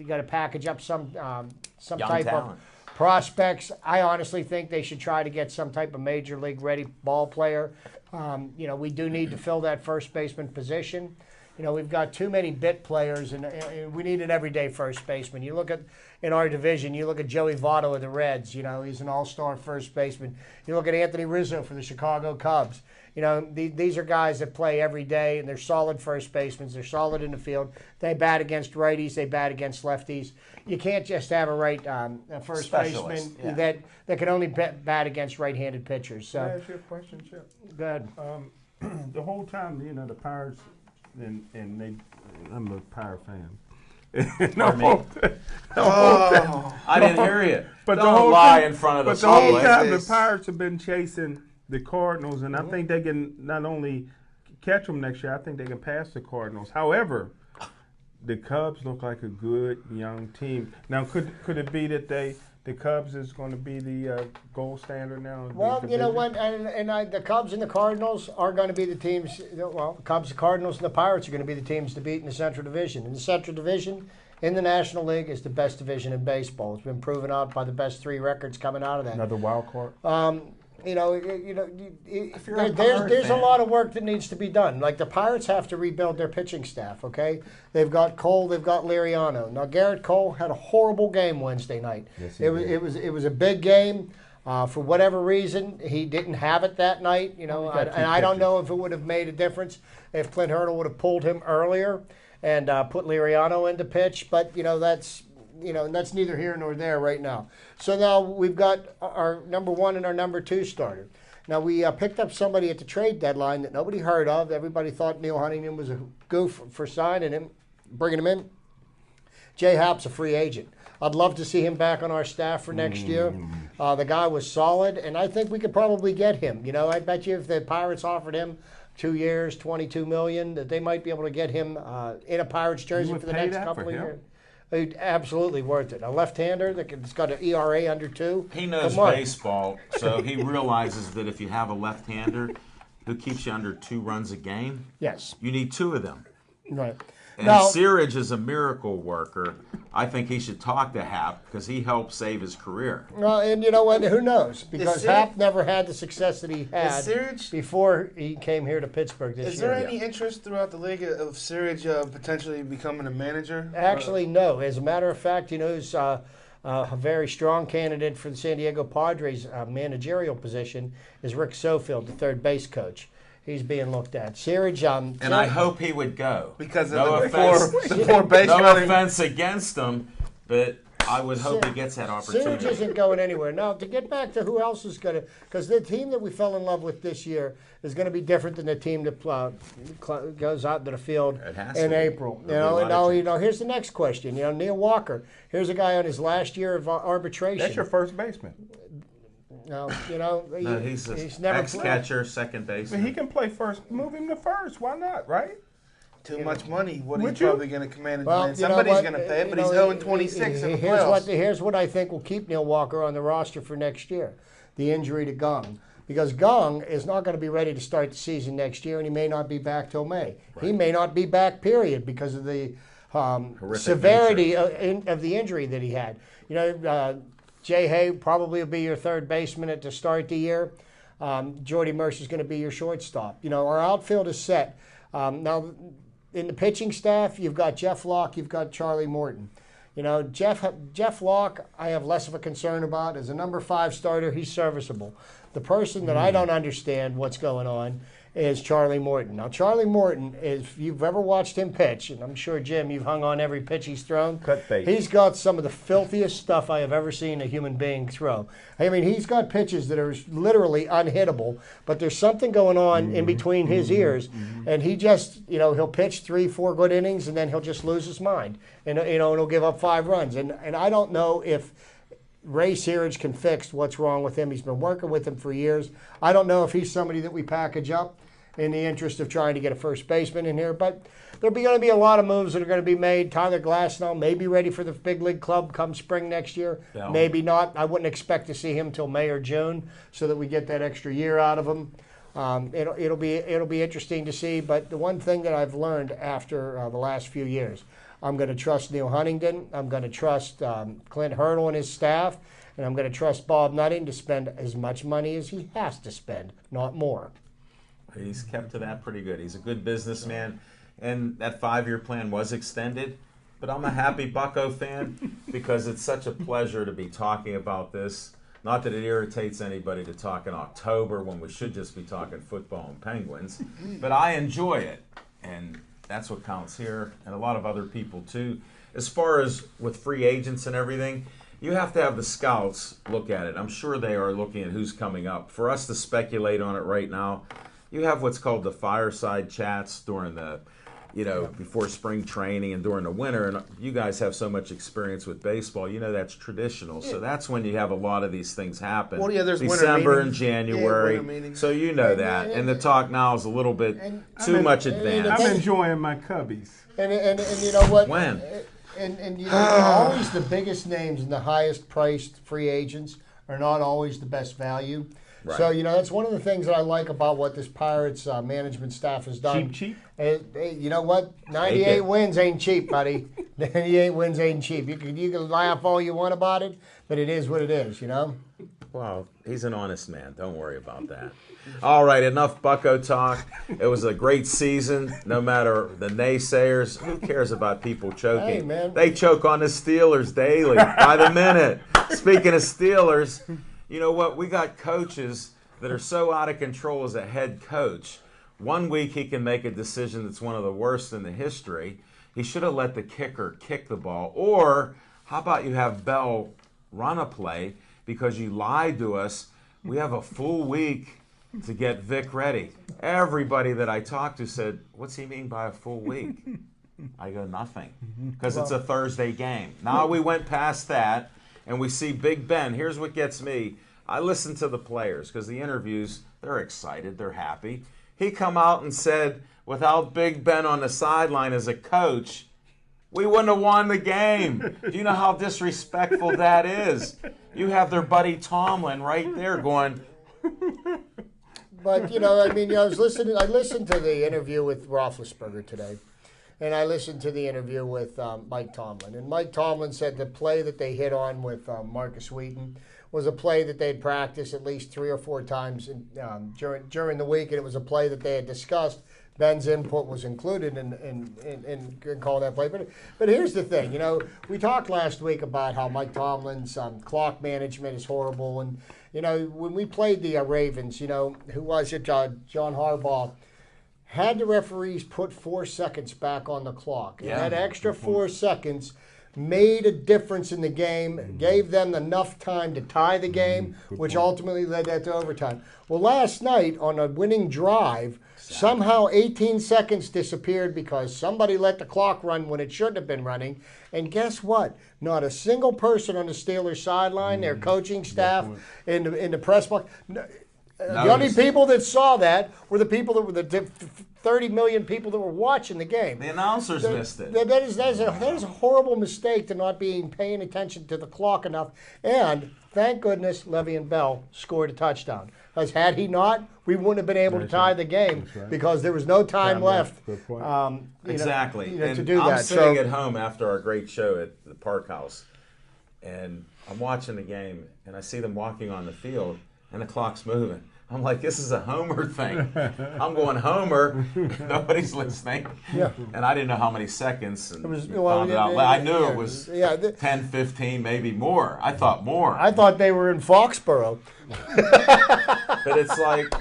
got to package up some Young type talent. of prospects. I honestly think they should try to get some type of major league ready ball player. We do need to fill that first baseman position. We've got too many bit players, and we need an everyday first baseman. You look at in our division, you look at Joey Votto of the Reds. He's an all-star first baseman. You look at Anthony Rizzo for the Chicago Cubs. These are guys that play every day, and they're solid first basemen. They're solid in the field. They bat against righties. They bat against lefties. You can't just have a first Specialist, baseman yeah. that can only bat against right-handed pitchers. Can I So, ask you a question, Chip? go ahead. The whole time, the Pirates, and I'm a Pirate fan. Pardon me? I didn't hear you. But Don't the whole lie thing- in front of But the the whole public. time, the Yes. Pirates have been chasing the Cardinals, and I think they can not only catch them next year, I think they can pass the Cardinals. However, the Cubs look like a good young team. Now, could it be that the Cubs is going to be the gold standard now? Well, you know what, the Cubs and the Cardinals are going to be the teams. Well, the Cubs, the Cardinals, and the Pirates are going to be the teams to beat in the Central Division. And the Central Division in the National League is the best division in baseball. It's been proven out by the best 3 records coming out of that. Another wild card. you're a there's Pirate a fan. lot of work that needs to be done. Like the Pirates have to rebuild their pitching staff. Okay, they've got Cole, they've got Liriano. Now Garrett Cole had a horrible game Wednesday night. Yes, he it was did. it was a big game. For whatever reason, he didn't have it that night. He got 2 And I don't pitches. know if it would have made a difference if Clint Hurdle would have pulled him earlier and put Liriano into pitch. But that's neither here nor there right now. So now we've got our number 1 and our number 2 starter. Now we picked up somebody at the trade deadline that nobody heard of. Everybody thought Neil Huntington was a goof for signing him, bringing him in. Jay Happ's a free agent. I'd love to see him back on our staff for next year. The guy was solid, and I think we could probably get him. I bet you if the Pirates offered him 2 years, $22 million, that they might be able to get him in a Pirates jersey would for the pay next that couple for of him? years. Absolutely worth it. A left-hander that's got an ERA under 2. He knows Come on. baseball, so he realizes that if you have a left-hander who keeps you under 2 runs a game, Yes, you need 2 of them. right. And Now, Searage is a miracle worker. I think he should talk to Hap because he helped save his career. well, and you know what? Who knows? Because Sir- Hap never had the success that he had Searage- before he came here to Pittsburgh this Is year. there any interest throughout the league of Searage potentially becoming a manager? Actually, no. As a matter of fact, who's a very strong candidate for the San Diego Padres managerial position is Rick Sofield, the third base coach. He's being looked at. Searage, And I hope he would go. Because of no the offense, poor base no running. offense against him, but I would hope he gets that Searage opportunity. isn't going anywhere. Now, to get back to who else is going to, because the team that we fell in love with this year is going to be different than the team that goes out to the field It has in to be. April. There'll be a lot of Here's the next question. Neil Walker. Here's a guy on his last year of arbitration. That's your first baseman. No, No, he's he's an never ex-catcher, second But he baseman. can play first. Move him to first. Why not? Right? Too much money. What are Would you you? probably going to command him? Well, Somebody's going to pay it, but he's 0-26 in the playoffs. Here's what I think will keep Neil Walker on the roster for next year: the injury to Gong. Because Gong is not going to be ready to start the season next year, and he may not be back till May. He may not be back, period, because of the severity of the injury that he had. Jay Hay probably will be your third baseman at the start of the year. Jordy Mercer is going to be your shortstop. Our outfield is set. Now, in the pitching staff, you've got Jeff Locke, you've got Charlie Morton. Jeff Locke, I have less of a concern about. As a number 5 starter, he's serviceable. The person that I don't understand what's going on is Charlie Morton. Now, Charlie Morton, if you've ever watched him pitch, and I'm sure, Jim, you've hung on every pitch he's thrown. Cut bait. He's got some of the filthiest stuff I have ever seen a human being throw. I mean, he's got pitches that are literally unhittable, but there's something going on in between his ears, and he just, he'll pitch 3-4 good innings, and then he'll just lose his mind, and he'll give up 5 runs. And I don't know if Ray Searage can fix what's wrong with him. He's been working with him for years. I don't know if he's somebody that we package up in the interest of trying to get a first baseman in here, but there'll be going to be a lot of moves that are going to be made. Tyler Glasnow may be ready for the big league club come spring next year. Yeah. Maybe not. I wouldn't expect to see him till May or June, so that we get that extra year out of him. It'll be interesting to see. But the one thing that I've learned after the last few years, I'm going to trust Neil Huntington. I'm going to trust Clint Hurdle and his staff, and I'm going to trust Bob Nutting to spend as much money as he has to spend, not more. He's kept to that pretty good. He's a good businessman, and that 5-year plan was extended. But I'm a happy Bucco fan because it's such a pleasure to be talking about this. Not that it irritates anybody to talk in October when we should just be talking football and Penguins, but I enjoy it, and that's what counts here, and a lot of other people too. As far as with free agents and everything, you have to have the scouts look at it. I'm sure they are looking at who's coming up. For us to speculate on it right now, you have what's called the fireside chats during the, before spring training and during the winter. And you guys have so much experience with baseball. That's traditional. So that's when you have a lot of these things happen. Well, yeah, there's winter December and meetings. January. Yeah, winter meetings. So you know that. And the talk now is a little bit too much advanced. I'm enjoying my Cubbies. And you know what? When? And always the biggest names and the highest priced free agents are not always the best value. Right. So, that's one of the things that I like about what this Pirates management staff has done. Cheap? You know what? 98 wins ain't cheap, buddy. 98 wins ain't cheap. You can laugh all you want about it, but it is what it is, Well, he's an honest man. Don't worry about that. All right, enough Bucco talk. It was a great season, no matter the naysayers. Who cares about people choking? Hey, man. They choke on the Steelers daily, by the minute. Speaking of Steelers, you know what? We got coaches that are so out of control as a head coach. One week he can make a decision that's one of the worst in the history. He should have let the kicker kick the ball. Or how about you have Bell run a play because you lied to us? We have a full week to get Vic ready. Everybody that I talked to said, what's he mean by a full week? I go, nothing, because it's a Thursday game. Now we went past that, and we see Big Ben. Here's what gets me. I listen to the players because the interviews, they're excited, they're happy. He come out and said, without Big Ben on the sideline as a coach, we wouldn't have won the game. Do you know how disrespectful that is? You have their buddy Tomlin right there going. But, I listened to the interview with Roethlisberger today. And I listened to the interview with Mike Tomlin. And Mike Tomlin said the play that they hit on with Marcus Wheaton was a play that they'd practiced at least 3 or 4 times during the week, and it was a play that they had discussed. Ben's input was included in calling that play. But here's the thing, we talked last week about how Mike Tomlin's clock management is horrible. And, when we played the Ravens, who was it, John Harbaugh, had the referees put 4 seconds back on the clock. And that extra 4 seconds made a difference in the game, gave them enough time to tie the game, which ultimately led that to overtime. Well, last night on a winning drive, somehow 18 seconds disappeared because somebody let the clock run when it shouldn't have been running. And guess what? Not a single person on the Steelers sideline, their coaching staff, in the press box. The only people that saw that were the people that were the 30 million people that were watching the game. The announcers missed it. That is a horrible mistake to not being paying attention to the clock enough. And thank goodness Le'Veon Bell scored a touchdown. Because had he not, we wouldn't have been able to tie the game because there was no time left. Exactly. To do I'm that. sitting at home after our great show at the Park House, and I'm watching the game, and I see them walking on the field, and the clock's moving. I'm like, this is a Homer thing. I'm going Homer. Nobody's listening. Yeah. And I didn't know how many seconds. And I knew it was 10, 15, maybe more. I thought more. I thought they were in Foxborough. But it's like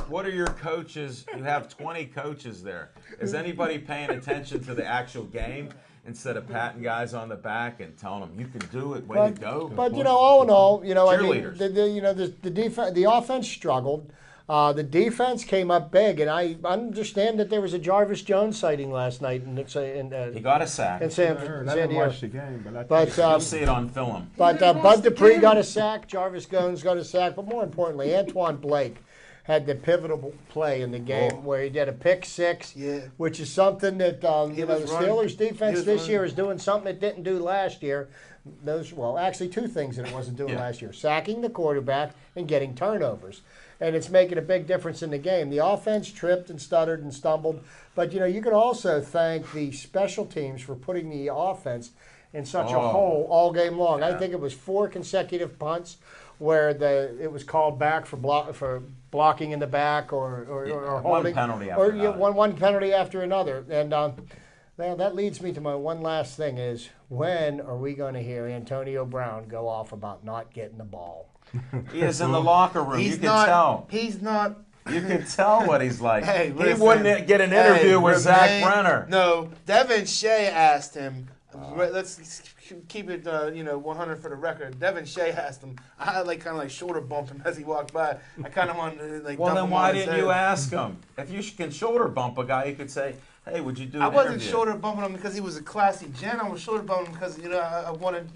What are your coaches? You have 20 coaches there. Is anybody paying attention to the actual game instead of patting guys on the back and telling them you can do it, way to go? But all in all, I mean, Cheerleaders. the offense struggled. The defense came up big, and I understand that there was a Jarvis Jones sighting last night He got a sack. in I San didn't Diego. watch the game, but But You'll see it on film. Bud Dupree got a sack, Jarvis Jones got a sack, but more importantly, Antoine Blake had the pivotal play in the game where he did a pick six, which is something that the Steelers defense this year is doing something it didn't do last year. Actually two things that it wasn't doing last year: sacking the quarterback and getting turnovers. And it's making a big difference in the game. The offense tripped and stuttered and stumbled, but you can also thank the special teams for putting the offense in such a hole all game long. I think it was 4 consecutive punts where it was called back for blocking in the back or holding one penalty after another. One penalty after another. And that leads me to my one last thing: is when are we going to hear Antonio Brown go off about not getting the ball? He is in the locker room. You can tell. He's not. You can tell what he's like. Hey, he listen. wouldn't get an interview with Zach Brenner. No, Devin Shea asked him. Let's keep it, 100 for the record. Devin Shea asked him. I had kind of shoulder bump him as he walked by. I kind of wanted to Well, dump then him why on his didn't head. you ask him? If you can shoulder bump a guy, you could say, "Hey, would you do an I wasn't interview?" shoulder bumping him because he was a classy gent. I was shoulder bumping him because I wanted,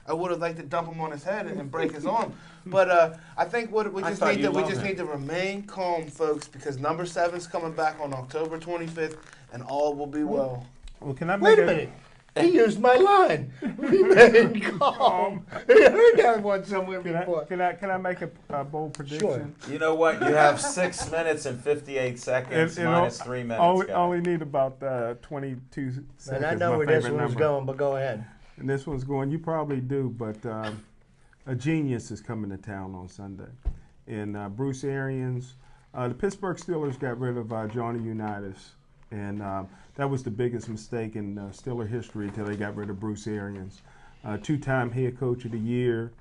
I would have liked to dump him on his head and break his arm. But I think we just need to remain calm, folks, because number 7's coming back on October 25th, and all will be well. Well, can I Wait make a minute. He used my line. Remain calm. I heard that one somewhere before. Can I make a bold prediction? You know what? You have 6 minutes and 58 seconds minus 3 minutes. Only need about 22 seconds. And I know my where this favorite one's number. going, but go ahead. And this one's going. You probably do, but a genius is coming to town on Sunday. And Bruce Arians, the Pittsburgh Steelers got rid of Johnny Unitas, and that was the biggest mistake in Steeler history until they got rid of Bruce Arians. 2-time head coach of the year.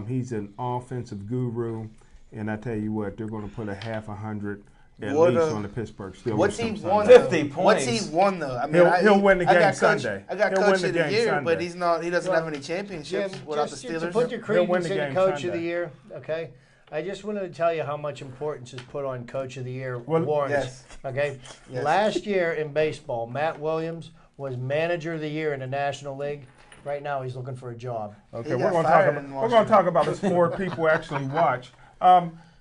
He's an offensive guru, and I tell you what, they're going to put a half 100 at least on the Pittsburgh Steelers. What's he won? 50 points. What's he won though? I mean, He'll win the game coach, Sunday. I got He'll coach win of the the game year, Sunday. but he doesn't have any championships Jim, without just the Steelers. to put your He'll win credence the in game Coach of Sunday. the Year, okay? I just wanted to tell you how much importance is put on Coach of the Year Well, awards. yes. Okay? Yes. Last year in baseball, Matt Williams was Manager of the Year in the National League. Right now, he's looking for a job. Okay, He we're got going fired in to Washington. talk about the sport people actually watch.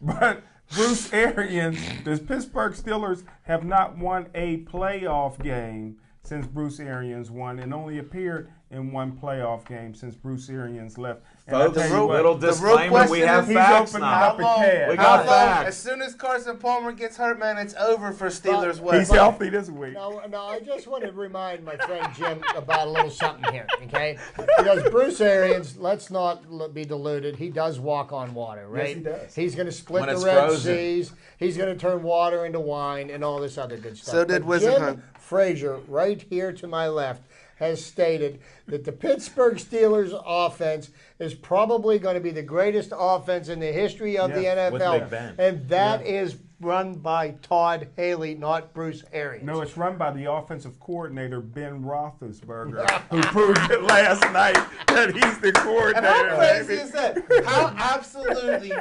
But Bruce Arians, the Pittsburgh Steelers have not won a playoff game since Bruce Arians won, and only appeared in one playoff game since Bruce Arians left. And I Folks, tell you what, little disclaimer, we question have is, he's facts opening now. up a can. We got facts. As soon as Carson Palmer gets hurt, man, it's over for Steelers West. He's healthy this week. No, I just want to remind my friend Jim about a little something here, okay? Because Bruce Arians, let's not be deluded, he does walk on water, right? Yes, he does. He's going to split When the it's Red frozen. Seas. He's going to turn water into wine and all this other good stuff. So did But Wisenhunt. Jim Frazier, right here to my left, has stated that the Pittsburgh Steelers offense is probably going to be the greatest offense in the history of the Yeah, with NFL. Big Ben. And that is run by Todd Haley, not Bruce Arians. No, it's run by the offensive coordinator, Ben Roethlisberger, who proved it last night that he's the And coordinator. how crazy baby. is that? How absolutely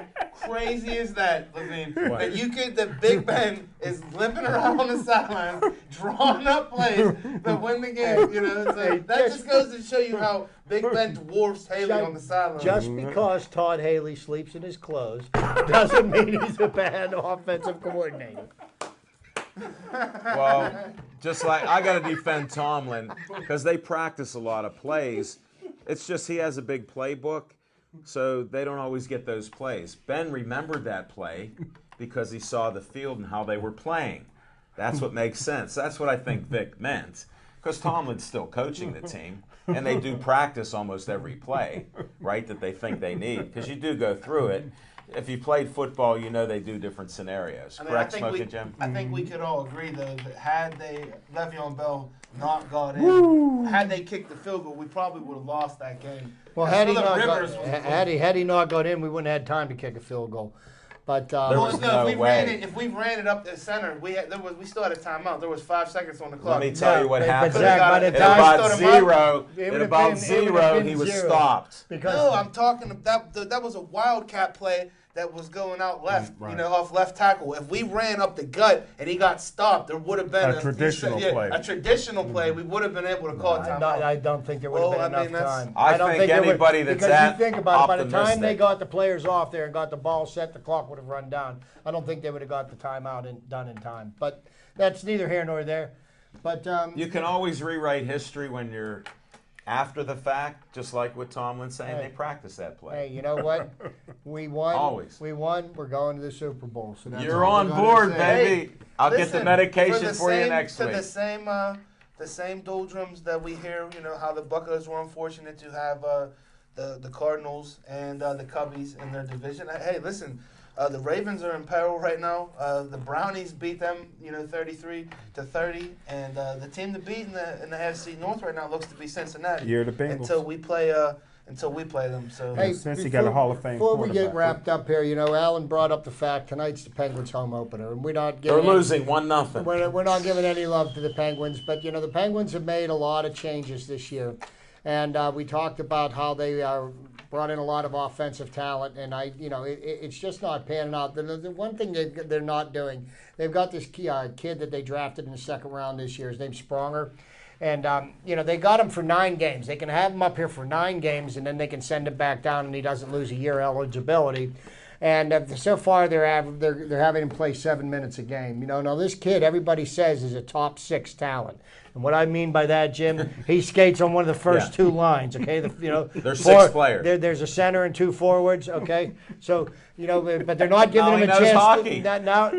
crazy is that, Levine? That Big Ben is limping around on the sidelines, drawing up plays that win the game. That just goes to show you how Big Ben dwarfs Haley on the sidelines. Just because Todd Haley sleeps in his clothes doesn't mean he's a bad offensive coordinator. Well, just like I got to defend Tomlin because they practice a lot of plays. It's just he has a big playbook, so they don't always get those plays. Ben remembered that play because he saw the field and how they were playing. That's what makes sense. That's what I think Vic meant. Because Tomlin's still coaching the team, and they do practice almost every play, right, that they think they need. Because you do go through it. If you played football, you know they do different scenarios. I mean, Correct, Smoking Jim? I think we could all agree, though, that had Le'Veon Bell not got in, had they kicked the field goal, we probably would have lost that game. Well, And had he Phillip not Rivers got, was- had he not got in, we wouldn't have had time to kick a field goal. But There Well, was no, no way. if we ran it up the center, we still had a timeout. There was 5 seconds on the clock. Let me tell you what but happened. Zach, by the At time- about Started him zero, It at would've about been- it would've zero, been he was zero. stopped. because No, I'm talking about that was a wildcat play that was going out left, off left tackle. If we ran up the gut and he got stopped, there would have been A traditional play. A traditional play. We would have been able to call timeout. I don't think there would have Well, been I mean, enough that's- time. I don't think there would- anybody that's because that you think about it, by the time they optimistic. got the players off there and got the ball set, the clock would have run down. I don't think they would have got the timeout done in time. But that's neither here nor there. But You can always rewrite history when you're after the fact, just like what Tomlin's saying. Hey. They practice that play. hey, you know what? We won. Always. We won. We're going to the Super Bowl. So that's You're all on we're gonna board, say. baby. I'll get the Listen, medication for you same- next to week. The same doldrums that we hear, how the Buckeyes were unfortunate to have the Cardinals and the Cubbies in their division. Hey, listen, the Ravens are in peril right now. The Brownies beat them, 33-30, and the team to beat in the AFC North right now looks to be Cincinnati. You're the Bengals. Until we play them. So Hey, Since he got a Hall of Fame Before we get quarterback. wrapped up here, Alan brought up the fact tonight's the Penguins' home opener, and we're not They're giving losing 1-0. We're not giving any love to the Penguins, but the Penguins have made a lot of changes this year, and we talked about how they brought in a lot of offensive talent, and it's just not panning out. The one thing they're not doing, they've got this kid that they drafted in the second round this year. His name's Spronger. And, they got him for 9 games. They can have him up here for 9 games, and then they can send him back down, and he doesn't lose a year eligibility. And so far, they're having him play 7 minutes a game. Now this kid, everybody says, is a top 6 talent. And what I mean by that, Jim, he skates on one of the first 2 lines. Okay, They're 6 players. There's a center and 2 forwards. Okay, so but they're not giving Now him he a knows chance. hockey. Now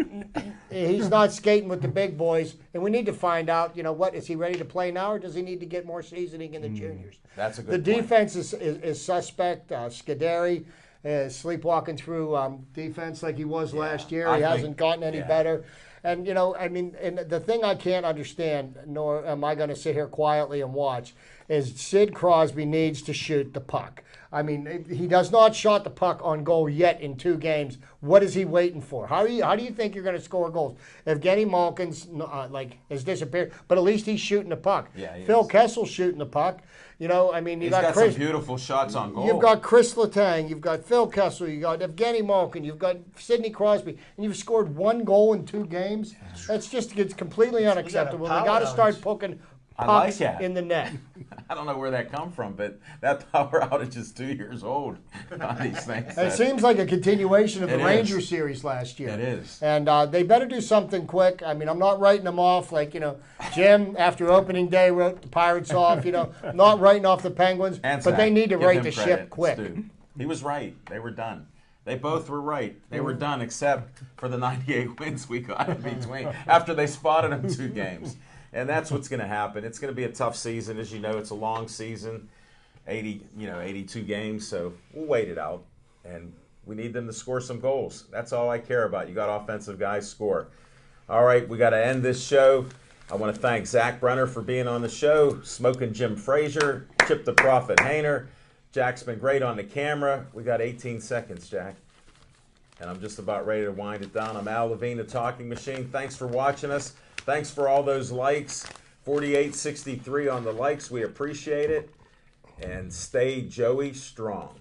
he's not skating with the big boys, and we need to find out. What is he ready to play now, or does he need to get more seasoning in the juniors? That's a The good point. defense is suspect. Scuderi is sleepwalking through defense like he was last year. I He think- hasn't gotten any better. And, and the thing I can't understand, nor am I going to sit here quietly and watch, is Sid Crosby needs to shoot the puck. I mean, he does not shot the puck on goal yet in 2 games. What is he waiting for? How do you think you're going to score goals? Evgeny Malkin's has disappeared, but at least he's shooting the puck. Yeah, he Phil is. Kessel's shooting the puck. You He's got got Chris. some beautiful shots on goal. You've got Chris Letang, you've got Phil Kessel, you've got Evgeny Malkin, you've got Sidney Crosby, and you've scored 1 goal in 2 games. It's completely unacceptable. They power got to start outage. poking I like pucks that. in the net. I don't know where that come from, but that power outage is 2 years old on these things. It seems like a continuation of the It is. Rangers series last year. It is. And they better do something quick. I mean, I'm not writing them off Jim, after opening day, wrote the Pirates off. I'm not writing off the Penguins, And but Zach, they need to give right him the credit, ship quick. Stu. He was right. They were done. They both were right. They were done, except for the 98 wins we got in between after they spotted them 2 games. And that's what's going to happen. It's going to be a tough season. As you know, it's a long season, 82 games. So we'll wait it out. And we need them to score some goals. That's all I care about. You got offensive guys, score. All right, we got to end this show. I want to thank Zach Brenner for being on the show, Smoking Jim Frazier, Chip the Prophet Hayner. Jack's been great on the camera. We got 18 seconds, Jack. And I'm just about ready to wind it down. I'm Al Levine, the Talking Machine. Thanks for watching us. Thanks for all those likes. 4863 on the likes. We appreciate it. And stay Joey strong.